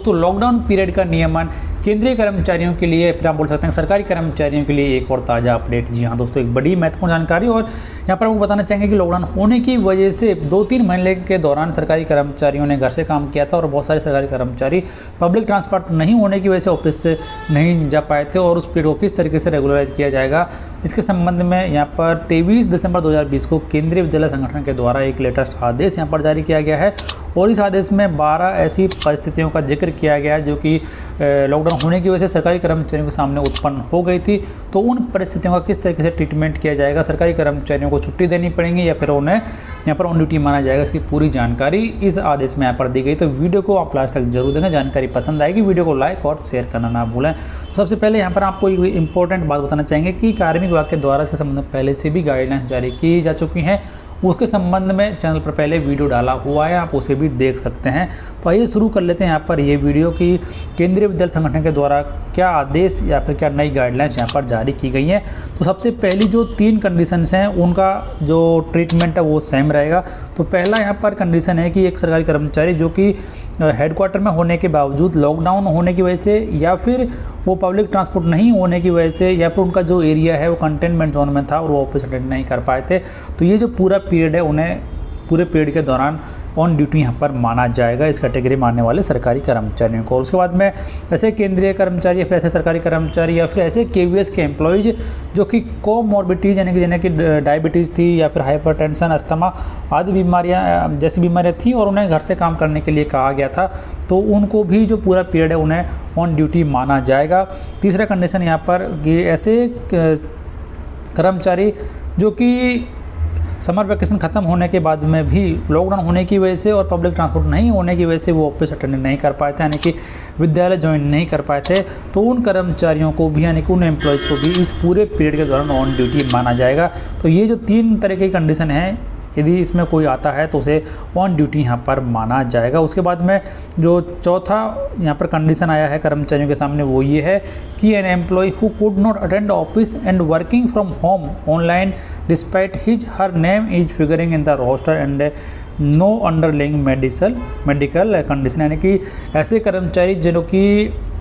दोस्तों lockdown period का नियमन केंद्रीय कर्मचारियों के लिए, फिर आप बोल सकते हैं सरकारी कर्मचारियों के लिए एक और ताज़ा अपडेट। जी हाँ दोस्तों, एक बड़ी महत्वपूर्ण जानकारी। और यहाँ पर आपको बताना चाहेंगे कि लॉकडाउन होने की वजह से 2-3 महीने के दौरान सरकारी कर्मचारियों ने घर से काम किया था और बहुत सारे सरकारी कर्मचारी पब्लिक ट्रांसपोर्ट नहीं होने की वजह से ऑफिस से नहीं जा पाए थे। और उस पीरियड को किस तरीके से रेगुलराइज किया जाएगा, इसके संबंध में यहाँ पर 23 दिसंबर 2020 को केंद्रीय विद्यालय संगठन के द्वारा एक लेटेस्ट आदेश यहाँ पर जारी किया गया है। और इस आदेश में 12 ऐसी परिस्थितियों का जिक्र किया गया है जो कि लॉकडाउन होने की वजह से सरकारी कर्मचारियों के सामने उत्पन्न हो गई थी। तो उन परिस्थितियों का किस तरीके से ट्रीटमेंट किया जाएगा, सरकारी कर्मचारियों को छुट्टी देनी पड़ेगी या फिर उन्हें यहाँ पर ऑन ड्यूटी माना जाएगा, इसकी पूरी जानकारी इस आदेश में यहाँ पर दी गई। तो वीडियो को आप लास्ट तक जरूर देखें, जानकारी पसंद आएगी, वीडियो को लाइक और शेयर करना ना भूलें। तो सबसे पहले यहाँ पर आपको एक इंपॉर्टेंट बात बताना चाहेंगे कि कार्मिक विभाग के द्वारा इसके संबंध में पहले से भी गाइडलाइंस जारी की जा चुकी हैं। उसके संबंध में चैनल पर पहले वीडियो डाला हुआ है, आप उसे भी देख सकते हैं। तो आइए शुरू कर लेते हैं यहाँ पर ये वीडियो कि केंद्रीय विद्यालय संगठन के द्वारा क्या आदेश या फिर क्या नई गाइडलाइंस यहाँ पर जारी की गई हैं। तो सबसे पहली जो 3 कंडीशंस हैं उनका जो ट्रीटमेंट है वो सेम रहेगा। तो पहला यहाँ पर कंडीशन है कि एक सरकारी कर्मचारी जो कि हेडक्वार्टर में होने के बावजूद लॉकडाउन होने की वजह से या फिर वो पब्लिक ट्रांसपोर्ट नहीं होने की वजह से या फिर उनका जो एरिया है वो कंटेनमेंट जोन में था और वो ऑफिस अटेंड नहीं कर पाए थे, तो ये जो पूरा पीरियड है उन्हें पूरे पीरियड के दौरान ऑन ड्यूटी यहाँ पर माना जाएगा, इस कैटेगरी मानने वाले सरकारी कर्मचारियों को। और उसके बाद में ऐसे केंद्रीय कर्मचारी या फिर ऐसे सरकारी कर्मचारी या फिर ऐसे केवीएस के एम्प्लॉयज़ जो कि कोमॉर्बिटीज़ यानी कि जिन्हें डायबिटीज़ थी या फिर हाइपरटेंशन, अस्थमा आदि बीमारियाँ जैसी बीमारियाँ थी और उन्हें घर से काम करने के लिए कहा गया था, तो उनको भी जो पूरा पीरियड है उन्हें ऑन ड्यूटी माना जाएगा। तीसरा कंडीशन यहाँ पर कि ऐसे कर्मचारी जो कि समर वैकेशन ख़त्म होने के बाद में भी लॉकडाउन होने की वजह से और पब्लिक ट्रांसपोर्ट नहीं होने की वजह से वो ऑफिस अटेंड नहीं कर पाए थे, यानी कि विद्यालय ज्वाइन नहीं कर पाए थे, तो उन कर्मचारियों को भी यानी कि उन एम्प्लॉयज़ को भी इस पूरे पीरियड के दौरान ऑन ड्यूटी माना जाएगा। तो ये जो 3 तरह की कंडीशन है, यदि इसमें कोई आता है तो उसे ऑन ड्यूटी यहाँ पर माना जाएगा। उसके बाद में जो चौथा यहाँ पर कंडीशन आया है कर्मचारियों के सामने वो ये है कि an employ who could not attend office and working from home online despite his her name is figuring in the roster and no underlying medical condition, यानी कि ऐसे कर्मचारी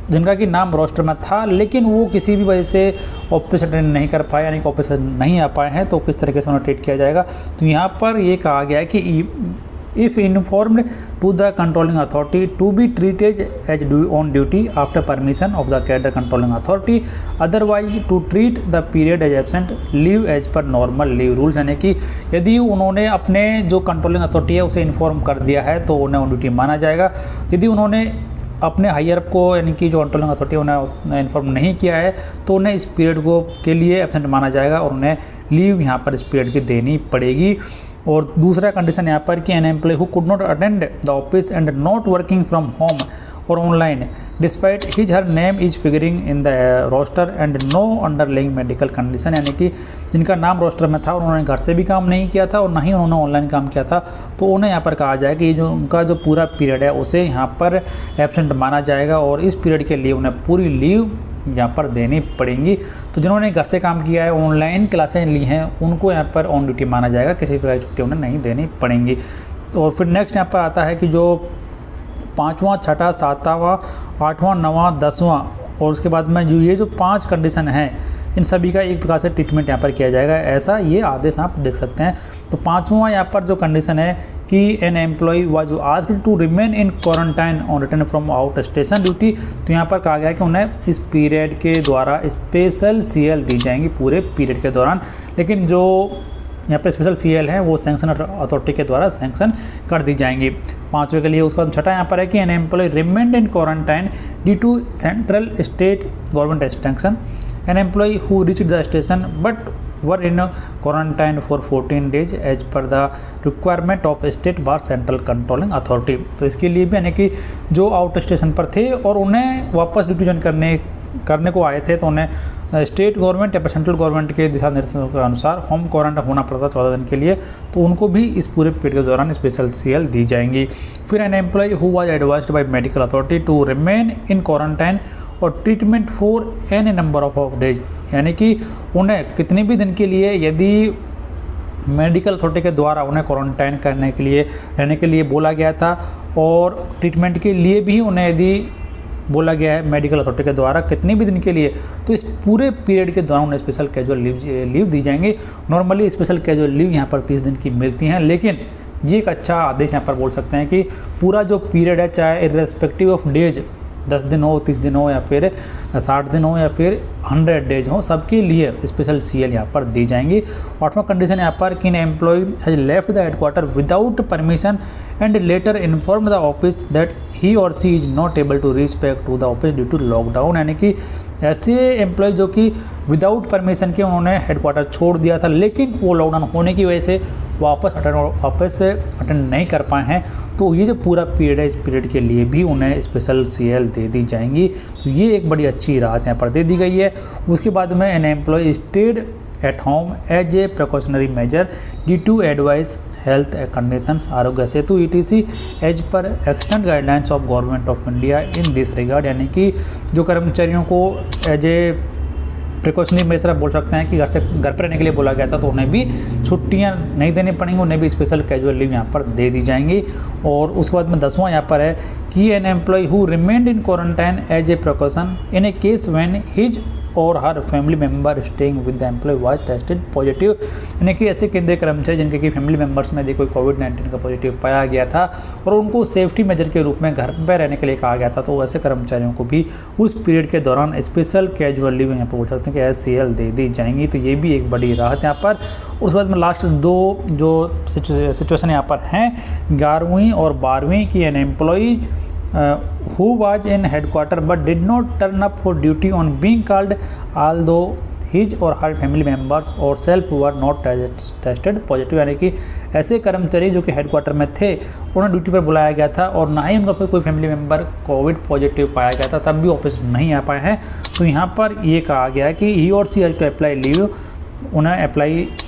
जिनका कि नाम रोस्टर में था लेकिन वो किसी भी वजह से ऑफिस अटेंड नहीं कर पाए, यानी कि ऑफिस नहीं आ पाए हैं, तो किस तरीके से उन्हें ट्रीट किया जाएगा। तो यहाँ पर ये कहा गया है कि if informed to the controlling authority to be treated as on duty after permission of the cadre controlling authority, otherwise to treat the period as absent leave as per normal leave rules, यानी कि यदि उन्होंने अपने जो controlling authority है उसे inform कर दिया है तो उन्हें ऑन ड्यूटी माना जाएगा। यदि उन्होंने अपने हायर को यानी कि जो कंट्रोलिंग अथॉरिटी उन्हें इन्फॉर्म नहीं किया है तो उन्हें इस पीरियड को के लिए एब्सेंट माना जाएगा और उन्हें लीव यहाँ पर इस पीरियड की देनी पड़ेगी। और दूसरा कंडीशन यहाँ पर कि an employ who could not attend the office and not working from home or online despite his her name is figuring in the roster and no underlying medical condition, यानी कि जिनका नाम रोस्टर में था और उन्होंने घर से भी काम नहीं किया था और ना ही उन्होंने ऑनलाइन काम किया था, तो उन्हें यहाँ पर कहा जाए कि ये जो उनका जो पूरा पीरियड है उसे यहाँ पर एब्सेंट माना जाएगा और इस पीरियड के लिए उन्हें पूरी लीव यहाँ पर देनी पड़ेंगी। तो जिन्होंने घर से काम किया है, ऑनलाइन क्लासें ली हैं, उनको यहाँ पर ऑन ड्यूटी माना जाएगा, किसी प्रकार की छुट्टी उन्हें नहीं देनी पड़ेंगी। तो और फिर नेक्स्ट यहाँ पर आता है कि जो 5वां, 6वां, 7वां, 8वां, 9वां, 10वां और उसके बाद में जो ये जो 5 कंडीशन हैं इन सभी का एक प्रकार से ट्रीटमेंट यहाँ पर किया जाएगा, ऐसा ये आदेश आप देख सकते हैं। तो 5वां यहाँ पर जो कंडीशन है कि an employ was asked to remain in quarantine on return from out station duty, तो यहाँ पर कहा गया है कि उन्हें इस पीरियड के द्वारा स्पेशल CL दी जाएंगी पूरे पीरियड के दौरान, लेकिन जो यहाँ पर स्पेशल CL है वो सैंक्शन अथॉरिटी के द्वारा सैंक्शन कर दी जाएंगी 5वें के लिए। उसका 6वां यहाँ पर है कि an employ remained in quarantine due to central state government extension, an employ who reached the station but were in quarantine for 14 days as per the requirement of state bar central controlling authority. तो इसके लिए भी यानी कि जो out station पर थे और उन्हें वापस ड्यूटी ज्वाइन करने को आए थे तो उन्हें स्टेट गवर्नमेंट या फिर सेंट्रल गवर्नमेंट के दिशा निर्देशों के अनुसार होम क्वारंटाइन होना पड़ता 14 दिन के लिए, तो उनको भी इस पूरे पीरियड के दौरान स्पेशल CL दी जाएंगी। फिर an employ who was advised by medical authority to remain in quarantine or treatment for any number of days, यानी कि उन्हें कितने भी दिन के लिए यदि मेडिकल अथॉरिटी के द्वारा उन्हें क्वारंटाइन करने के लिए रहने के लिए बोला गया था और ट्रीटमेंट के लिए भी उन्हें यदि बोला गया है मेडिकल अथॉरिटी के द्वारा कितने भी दिन के लिए, तो इस पूरे पीरियड के दौरान उन्हें स्पेशल कैजुअल लीव दी जाएंगी। नॉर्मली स्पेशल कैजुअल लीव यहाँ पर 30 दिन की मिलती हैं, लेकिन ये एक अच्छा आदेश यहाँ पर बोल सकते हैं कि पूरा जो पीरियड है, चाहे इर्रेस्पेक्टिव ऑफ डेज 10 दिन हो, 30 दिन हो, या फिर 60 दिन हो, या फिर 100 डेज हो, सबके लिए स्पेशल CL यहाँ पर दी जाएंगी। 8वां कंडीशन यहाँ पर कि employ has left the headquarter without permission and later inform the office that he or she is not able to reach back to the office due to lockdown. यानी कि ऐसे employ जो कि विदाउट परमिशन के उन्होंने headquarter छोड़ दिया था, लेकिन वो लॉकडाउन होने की वजह से वापस अटेंड नहीं कर पाए हैं, तो ये जो पूरा पीरियड है, इस पीरियड के लिए भी उन्हें स्पेशल CL दे दी जाएंगी। तो ये एक बड़ी अच्छी राहत यहाँ पर दे दी गई है। उसके बाद में an employ stayed at home as a precautionary measure due to advise health conditions Aarogya Setu ETC as per extend guidelines of government of India in this regard. यानी कि जो कर्मचारियों को एज ए प्रिकॉशनरी मेजर आप बोल सकते हैं कि घर पर रहने के लिए बोला गया था, तो उन्हें भी छुट्टियां नहीं देनी पड़ेंगी, उन्हें भी स्पेशल कैजुअल लीव यहाँ पर दे दी जाएंगी। और उसके बाद में 10वां यहाँ पर है कि an employ who remained in quarantine as a precaution in a case when his or her family member staying with the employ was tested positive. यानी कि ऐसे केंद्रीय कर्मचारी जिनके कि फैमिली मेम्बर्स में यदि कोई COVID-19 का पॉजिटिव पाया गया था और उनको सेफ्टी मेजर के रूप में घर पर रहने के लिए कहा गया था, तो ऐसे कर्मचारियों को भी उस पीरियड के दौरान स्पेशल कैजुअल लीव यहाँ पर बोल सकते हैं कि SCL दे दी जाएंगी। तो ये भी एक बड़ी राहत यहाँ पर। उसके बाद में लास्ट 2 जो सिचुएशन यहाँ पर हैं 11वीं और 12वीं की an employ who was in headquarter but did not turn up for duty on being called although his or her family members or self were not tested positive। यानी कि ऐसे कर्मचारी जो कि हेडक्वार्टर में थे, उन्हें ड्यूटी पर बुलाया गया था और ना ही उनका कोई फैमिली मेम्बर कोविड पॉजिटिव पाया गया था, तब भी ऑफिस नहीं आ पाए हैं। तो यहाँ पर ये कहा गया है कि ही or C has to apply leave, उन्हें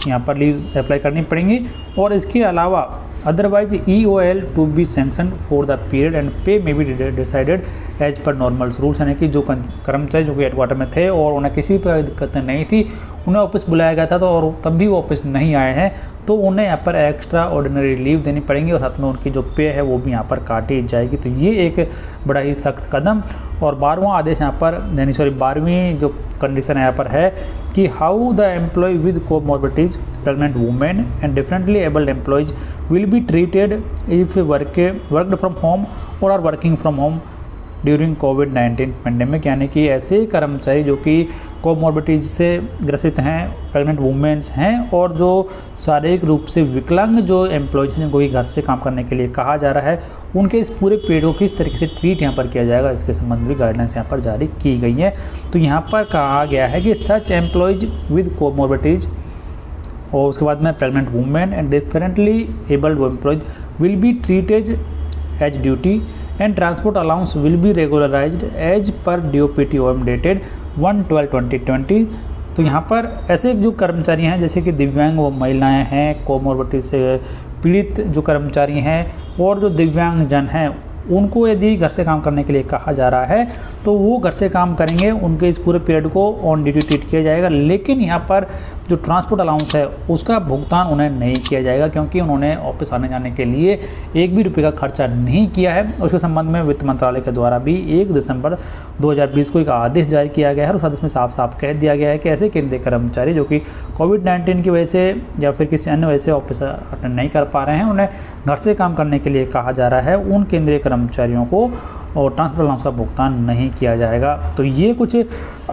यहाँ पर लीव अप्लाई करनी पड़ेंगी। और इसके अलावा otherwise EOL to be sanction for the period and pay may be decided as per normal rules. यानी कि जो कर्मचारी जो कि हेडक्वार्टर में थे और उन्हें किसी भी प्रकार की दिक्कतें नहीं थी, उन्हें ऑफिस बुलाया गया था, तो और तब भी वो ऑफिस नहीं आए हैं, तो उन्हें यहाँ पर एक्स्ट्रा ऑर्डिनरी लीव देनी पड़ेंगी और साथ में उनकी जो पे है वो भी यहाँ पर काटी जाएगी। तो ये एक बड़ा ही सख्त कदम। और 12वां आदेश यहाँ पर 12वीं जो कंडीशन यहाँ पर है कि how the employ with comorbidities, pregnant women and differently abled employees will be treated if worked from home or are working from home during COVID-19 pandemic. यानी कि ऐसे कर्मचारी जो कि कोमॉर्बिडिटीज से ग्रसित हैं, प्रेग्नेंट वुमेन्स हैं और जो शारीरिक रूप से विकलांग जो एम्प्लॉयज हैं जिनको भी घर से काम करने के लिए कहा जा रहा है, उनके इस पूरे पीरियड को किस तरीके से ट्रीट यहाँ पर किया जाएगा, इसके संबंध में गाइडलाइंस यहाँ पर जारी की गई है। तो यहाँ पर कहा गया है कि सच एम्प्लॉयज विद कोमॉर्बिडिटीज और उसके बाद में pregnant women and differently abled employees will be treated as duty and transport allowance will be regularised as per DOPTOM dated 1/12/2020। तो यहाँ पर ऐसे जो कर्मचारी हैं जैसे कि दिव्यांग महिलाएं हैं, कोमॉर्बिडिटी से पीड़ित जो कर्मचारी हैं और जो दिव्यांग जन हैं, उनको यदि घर से काम करने के लिए कहा जा रहा है तो वो घर से काम करेंगे, उनके इस पूरे पीरियड को ऑन ड्यूटी ट्रीट किया जाएगा। लेकिन यहाँ पर जो ट्रांसपोर्ट अलाउंस है उसका भुगतान उन्हें नहीं किया जाएगा, क्योंकि उन्होंने ऑफिस आने जाने के लिए एक भी रुपये का खर्चा नहीं किया है। उसके संबंध में वित्त मंत्रालय के द्वारा भी 1 दिसंबर 2020 को एक आदेश जारी किया गया है और साथ इसमें साफ साफ कह दिया गया है कि ऐसे केंद्रीय कर्मचारी जो कि COVID-19 की वजह से या फिर किसी अन्य वजह से ऑफिस अटेंड नहीं कर पा रहे हैं, उन्हें घर से काम करने के लिए कहा जा रहा है, उन केंद्रीय कर्मचारियों को और ट्रांसपोर्ट अलाउंस का भुगतान नहीं किया जाएगा। तो ये कुछ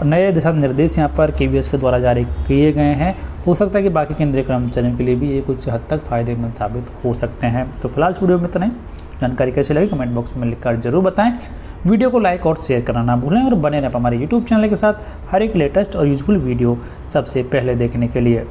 नए दिशा निर्देश यहाँ पर KBS के द्वारा जारी किए गए हैं। हो सकता है कि बाकी केंद्रीय कर्मचारियों के लिए भी ये कुछ हद तक फायदेमंद साबित हो सकते हैं। तो फिलहाल इस वीडियो में इतना ही। जानकारी कैसी लगी कमेंट बॉक्स में लिखकर जरूर बताएं। वीडियो को लाइक और शेयर करना ना भूलें और बने रहें हमारे YouTube चैनल के साथ हर एक लेटेस्ट और यूजफुल वीडियो सबसे पहले देखने के लिए।